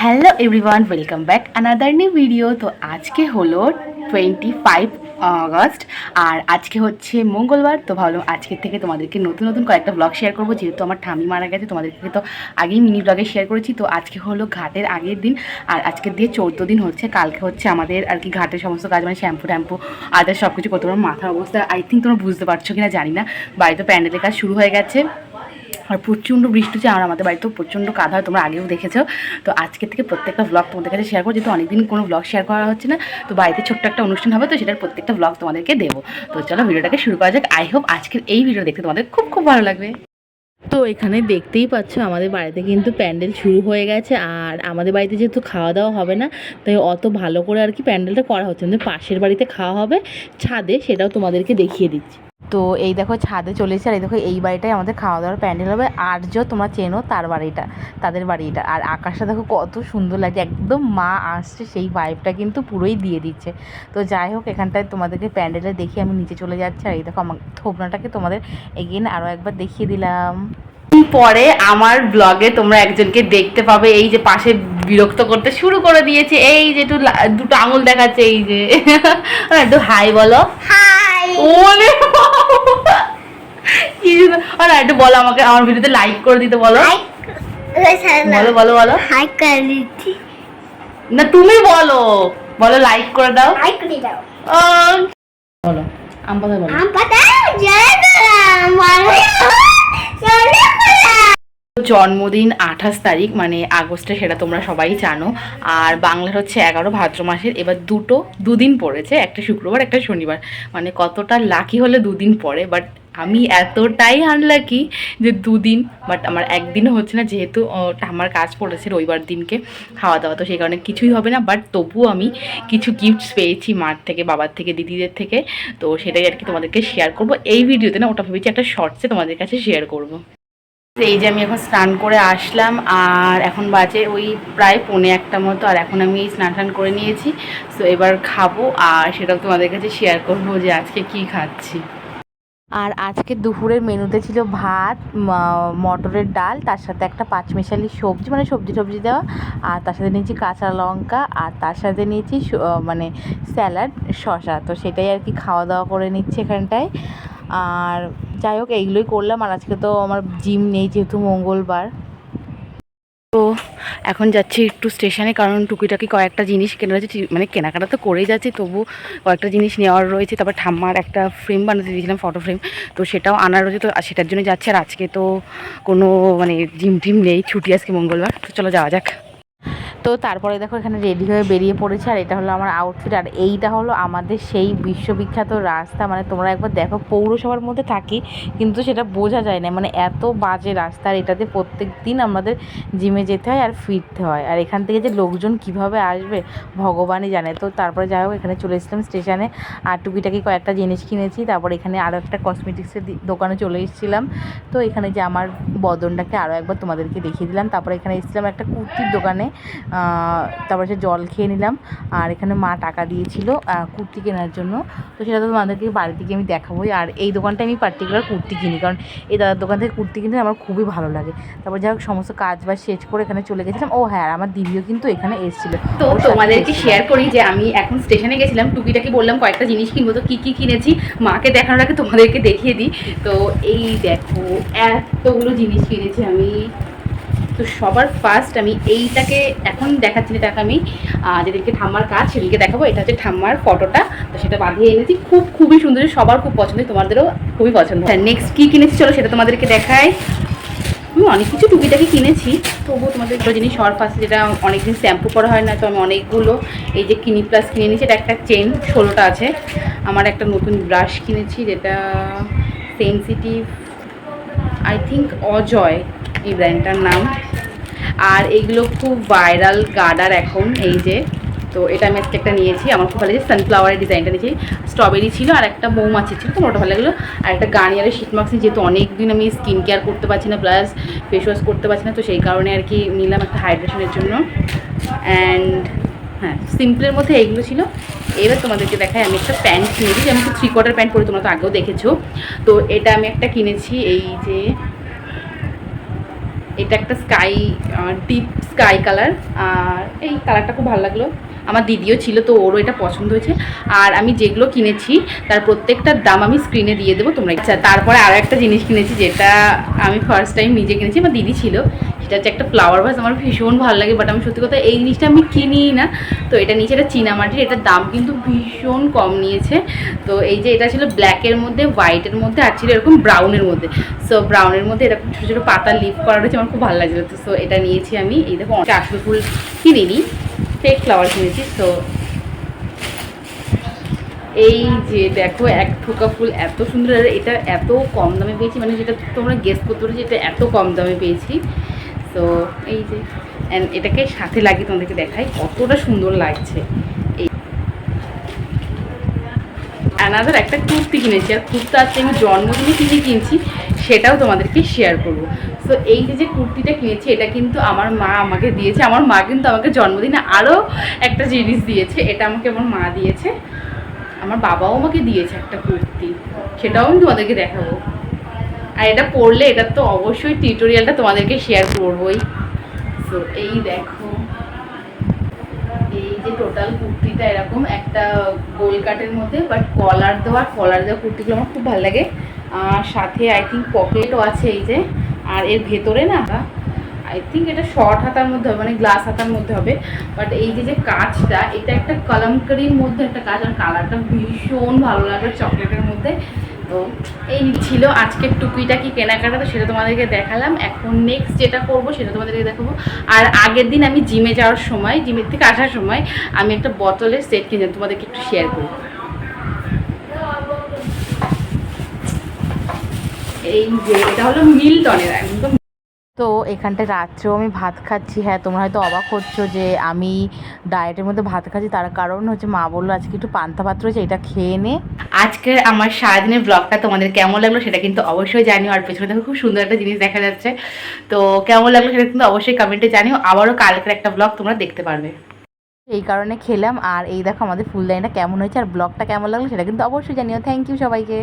Hello everyone, welcome back another new video. তো আজকে হলো 25 আগস্ট আর আজকে হচ্ছে মঙ্গলবার। তো ভাবলাম আজকের থেকে তোমাদেরকে নতুন নতুন কয়েকটা ব্লগ শেয়ার করবো, যেহেতু আমার ঠামি মারা গেছে। তোমাদেরকে তো আগেই মিনি ব্লগে শেয়ার করেছি। তো আজকে হলো ঘাটের আগের দিন, আর আজকের দিয়ে 14 দিন হচ্ছে। কালকে হচ্ছে আমাদের আর কি ঘাটের সমস্ত কাজ, মানে শ্যাম্পু ট্যাম্পু আদার সব কিছু করতে পারবো। মাথার অবস্থা আই থিঙ্ক তোমরা বুঝতে পারছো কিনা জানি না। বাড়িতে প্যান্ডেলের কাজ শুরু হয়ে গেছে আর প্রচণ্ড বৃষ্টি হচ্ছে, আর আমাদের বাড়িতেও প্রচণ্ড কাদা হয়, তোমরা আগেও দেখেছো। তো আজকে থেকে প্রত্যেকটা ব্লগ তোমাদের কাছে শেয়ার করো, যেহেতু অনেকদিন কোনো ব্লগ শেয়ার করা হচ্ছে না। তো বাড়িতে ছোট্ট একটা অনুষ্ঠান হবে, তো সেটার প্রত্যেকটা ব্লগ তোমাদেরকে দেবো। তো চলো ভিডিওটাকে শুরু করা যাক। আই হোপ আজকের এই ভিডিও দেখতে তোমাদের খুব খুব ভালো লাগবে। তো এখানে দেখতেই পাচ্ছ আমাদের বাড়িতে কিন্তু প্যান্ডেল শুরু হয়ে গেছে। আর আমাদের বাড়িতে যেহেতু খাওয়া দাওয়া হবে না, তাই অত ভালো করে আর কি প্যান্ডেলটা করা হচ্ছে না। পাশের বাড়িতে খাওয়া হবে ছাদে, সেটাও তোমাদেরকে দেখিয়ে দিচ্ছি। তো এই দেখো ছাদে চলেছে, আর এই দেখো এই বাড়িটাই আমাদের খাওয়া দাওয়ার প্যান্ডেল হবে। আর্য তোমরা চেনো তার বাড়িটা, তাদের বাড়িটা। আর আকাশটা দেখো কত সুন্দর লাগছে, একদম মা আসছে সেই ভাইবটা কিন্তু পুরোই দিয়ে দিচ্ছে। তো যাই হোক, এখানটায় তোমাদেরকে প্যান্ডেলে দেখি আমি নিচে চলে যাচ্ছি। আর এই দেখো আমার থোবনাটাকে তোমাদের এগেন আরও একবার দেখিয়ে দিলাম। পরে আমার ব্লগে তোমরা একজনকে দেখতে পাবে, এই যে পাশে বিরক্ত করতে শুরু করে দিয়েছে, এই যে একটু দুটো আঙুল দেখাচ্ছে, এই যে একটু হাই বলো। হাই ওরে কি আর একটু বলো আমাকে, আমার ভিডিওতে লাইক করে দিতে বলো। বলো বলো বলো হাই করে দিচ্ছি না, তুমি বলো বলো লাইক করে দাও, লাইক করে দাও। বলো আম পাতা, বলো আম পাতা জন্মদিন 28 তারিখ মানে আগস্টে, সেটা তোমরা সবাই জানো। আর বাংলার হচ্ছে 11 ভাদ্র মাসের। এবার দুদিন পড়েছে, একটা শুক্রবার একটা শনিবার। মানে কতটা লাকি হলে দুদিন পরে, বাট আমি এতটাই আনলাকি যে দুদিন, বাট আমার একদিনও হচ্ছে না, যেহেতু আমার কাজ পড়েছে রবিবার দিনকে খাওয়া দাওয়া, তো সেই কারণে কিছুই হবে না। বাট তবুও আমি কিছু গিফটস পেয়েছি মার থেকে, বাবার থেকে, দিদিদের থেকে। তো সেটাই আর কি তোমাদেরকে শেয়ার করবো এই ভিডিওতে, না ওটা ভেবেছি একটা শর্টসে তোমাদের কাছে শেয়ার করবো। এই যে আমি এখন স্নান করে আসলাম, আর এখন বাজে ওই প্রায় 1:45 মতো। আর এখন আমি স্নান করে নিয়েছি। তো এবার খাবো, আর সেটাও তোমাদের কাছে শেয়ার করবো যে আজকে কি খাচ্ছি। আর আজকে দুপুরের মেনুতে ছিল ভাত, মটরের ডাল, তার সাথে একটা পাঁচমিশালি সবজি, মানে সবজি দেওয়া। আর তার সাথে নিয়েছি কাঁচা লঙ্কা, আর তার সাথে নিয়েছি মানে স্যালাড, শসা। তো সেটাই আর কি খাওয়া দাওয়া করে নিচ্ছি এখানটায়। আর যাই হোক, এইগুলোই করলাম। আর আজকে তো আমার জিম নেই, যেহেতু মঙ্গলবার। তো এখন যাচ্ছি একটু স্টেশনে, কারণ টুকিটাকি কয়েকটা জিনিস কেনা রয়েছে, মানে কেনাকাটা তো করেই যাচ্ছি, তবু কয়েকটা জিনিস নেওয়ার রয়েছে। তারপর ঠাম্মার একটা ফ্রেম বানাতে দিয়েছিলাম, ফটো ফ্রেম, তো সেটাও আনার রয়েছে। তো সেটার জন্য যাচ্ছে। আর আজকে তো কোনো মানে জিম টিম নেই, ছুটি আজকে মঙ্গলবার। তো চলো যাওয়া যাক। তো তারপরে দেখো এখানে রেডি হয়ে বেরিয়ে পড়েছে। আর এটা হলো আমার আউটফিট। আর এইটা হলো আমাদের সেই বিশ্ববিখ্যাত রাস্তা, মানে তোমরা একবার দেখো, পৌরসভার মধ্যে থাকি কিন্তু সেটা বোঝা যায় না, মানে এত বাজে রাস্তা। আর এটাতে প্রত্যেক দিন আমাদের জিমে যেতে হয় আর ফিরতে হয়। আর এখান থেকে যে লোকজন কিভাবে আসবে ভগবানই জানে। তো তারপরে যাই হোক, এখানে চলে এসেছিলাম স্টেশনে, আর টুকিটাকি কয়েকটা জিনিস কিনেছি। তারপরে এখানে আরও একটা কসমেটিক্সের দোকানে চলে এসেছিলাম। তো এখানে যে আমার বদনটাকে আরও একবার তোমাদেরকে দেখিয়ে দিলাম। তারপরে এখানে এসেছিলাম একটা কুর্তির দোকানে, তারপরে সে জল খেয়ে নিলাম। আর এখানে মা টাকা দিয়েছিল কুর্তি কেনার জন্য, তো সেটা তো তোমাদেরকে বাড়ি থেকে আমি দেখাবোই। আর এই দোকানটায় আমি পার্টিকুলার কুর্তি কিনি, কারণ এই দাদার দোকান থেকে কুর্তি কিনতে আমার খুবই ভালো লাগে। তারপর যাই হোক, সমস্ত কাজ বাজ শেষ করে এখানে চলে গেছিলাম। ও হ্যাঁ, আমার দিদিও কিন্তু এখানে এসেছিলো। তো তোমাদেরকে শেয়ার করি যে আমি এখন স্টেশনে গেছিলাম, টুকিটাকি বললাম কয়েকটা জিনিস কিনবো। তো কী কী কিনেছি মাকে দেখানোর আগে তোমাদেরকে দেখিয়ে দিই। তো এই দেখো, এতগুলো জিনিস কিনেছি আমি। তো সবার ফার্স্ট আমি এইটাকে এখন দেখাচ্ছি, এটাকে আমি যেদিনকে ঠাম্মার কাজ সেদিনকে দেখাবো। এটা হচ্ছে ঠাম্মার ফটোটা, তো সেটা বাঁধিয়ে এনেছি। খুবই সুন্দর, সবার খুব পছন্দ, তোমাদেরও খুবই পছন্দ। হ্যাঁ, নেক্সট কী কিনেছি চলো সেটা তোমাদেরকে দেখাই। আমি অনেক কিছু টুকিটাকি কিনেছি, তবুও তোমাদের একটা জিনিস সবার ফার্স্টে, যেটা অনেকদিন শ্যাম্পু করা হয় না, তো আমি অনেকগুলো এই যে ক্লিনিক প্লাস কিনে নিয়েছি। এটা একটা চেন 16টা আছে। আমার একটা নতুন ব্রাশ কিনেছি, যেটা সেন্সিটিভ, আই থিঙ্ক অজয় এই ব্র্যান্ডটার নাম। আর এইগুলো খুব ভাইরাল গার্ডার এখন, এই যে। তো এটা আমি আজকে একটা নিয়েছি, আমার খুব ভালো লাগে। সানফ্লাওয়ারের ডিজাইনটা নিয়েছি, স্ট্রবেরি ছিল, আর একটা মৌমাছি ছিল, তো ওটা ভালো লাগলো। আর একটা গার্নিয়ারের শীট মাস্ক, যেহেতু অনেক দিন আমি স্কিন কেয়ার করতে পারছি না, প্লাস ফেস ওয়াশ করতে পারছি না, তো সেই কারণে আর কি নিলাম একটা হাইড্রেশনের জন্য। অ্যান্ড হ্যাঁ, সিম্পলের মধ্যে এইগুলো ছিল। এবার তোমাদেরকে দেখাই, আমি একটা প্যান্ট কিনেছি, যেমন 3/4 প্যান্ট পরে, তোমরা তো আগেও দেখেছো। তো এটা আমি একটা কিনেছি, এই যে এটা একটা স্কাই, ডিপ স্কাই কালার, আর এই কালারটা খুব ভালো লাগলো। আমার দিদিও ছিল, তো ওরও এটা পছন্দ হয়েছে। আর আমি যেগুলো কিনেছি তার প্রত্যেকটার দাম আমি স্ক্রিনে দিয়ে দেবো তোমরা। আচ্ছা, তারপরে আরও একটা জিনিস কিনেছি যেটা আমি ফার্স্ট টাইম নিজে কিনেছি, আমার দিদি ছিল। সেটা হচ্ছে একটা ফ্লাওয়ার ভাস। আমার ভীষণ ভালো লাগে, বাট আমি সত্যি কথা এই জিনিসটা আমি কিনিই না। তো এটা নিয়েছে, এটা চীনামাটির, এটার দাম কিন্তু ভীষণ কম নিয়েছে। তো এই যে এটা ছিল ব্ল্যাকের মধ্যে, হোয়াইটের মধ্যে, আর ছিল এরকম ব্রাউনের মধ্যে। সো ব্রাউনের মধ্যে এরকম ছোটো ছোটো পাতা লিফ করা রয়েছে, আমার খুব ভালো লাগছিলো। তো সো এটা নিয়েছি আমি। এই দেখো, আসল ফুল কিনিনি, ফেক ফ্লাওয়ার কিনেছি। তো এই যে দেখো, এক থোকা ফুল এত সুন্দর, আর এটা এত কম দামে পেয়েছি, মানে যেটা তোমরা গেস করতে পারো যে এটা এত কম দামে পেয়েছি। তো এই যে এটাকে সাথে লাগিয়ে তোমাদেরকে দেখাই কতটা সুন্দর লাগছে। এই অ্যানাদার একটা কুর্তি কিনেছি, আর কুর্তা আছে আমি জন্মদিনে কিনে কিনছি, সেটাও তোমাদেরকে শেয়ার করব। সো এই যে কুর্তিটা কিনেছি, এটা কিন্তু আমার মা আমাকে দিয়েছে। আমার মা কিন্তু আমাকে জন্মদিনে আরও একটা জিনিস দিয়েছে, এটা আমাকে আমার মা দিয়েছে। আমার বাবাও আমাকে দিয়েছে একটা কুর্তি, সেটাও আমি তোমাদেরকে দেখাবো। আর এটা পরলে এটা তো অবশ্যই টিউটোরিয়ালটা তোমাদেরকে শেয়ার করবোই। সো এই দেখো, এই যে টোটাল কুর্তিটা এরকম একটা গোল কাটের মধ্যে, বাট কলার দেওয়া কুর্তিগুলো আমার খুব ভালো লাগে। আর সাথে আই থিঙ্ক পকেটও আছে এই যে। আর এর ভেতরে না, আই থিঙ্ক এটা শর্ট হাতার মধ্যে হবে, মানে গ্লাস হাতার মধ্যে হবে। বাট এই যে কাজটা, এটা একটা কলমকারির মধ্যে একটা কাজ, আর কালারটা ভীষণ ভালো লাগে চকলেটের মধ্যে। তো এই ছিল আজকের টুপিটা কি কেনাকাটা, তো সেটা তোমাদেরকে দেখালাম। এখন নেক্সট যেটা করবো সেটা তোমাদেরকে দেখাবো। আর আগের দিন আমি জিমে যাওয়ার সময়, জিমের থেকে আসার সময় আমি একটা বোতলের সেট কিনে তোমাদেরকে একটু শেয়ার করবো। এই যে এটা হলো মিল্টনের একদম। তো এখানটায় রাত্রেও আমি ভাত খাচ্ছি। হ্যাঁ, তোমরা হয়তো অবাক হচ্ছ যে আমি ডায়েটের মধ্যে ভাত খাচ্ছি, তার কারণ হচ্ছে মা বললো আজকে একটু পান্তা ভাত রয়েছে, এটা খেয়ে নে। আজকের আমার সারাদিনের ব্লগটা তোমাদের কেমন লাগলো সেটা কিন্তু অবশ্যই জানিও। আর পেছনে দেখো খুব সুন্দর একটা জিনিস দেখা যাচ্ছে, তো কেমন লাগলো সেটা কিন্তু অবশ্যই কমেন্টে জানিও। আবারও কালকের একটা ব্লগ তোমরা দেখতে পারবে। এই কারণে খেলাম। আর এই দেখো আমাদের ফুলদানিটা কেমন হয়েছে, আর ব্লগটা কেমন লাগলো সেটা কিন্তু অবশ্যই জানিও। থ্যাংক ইউ সবাইকে।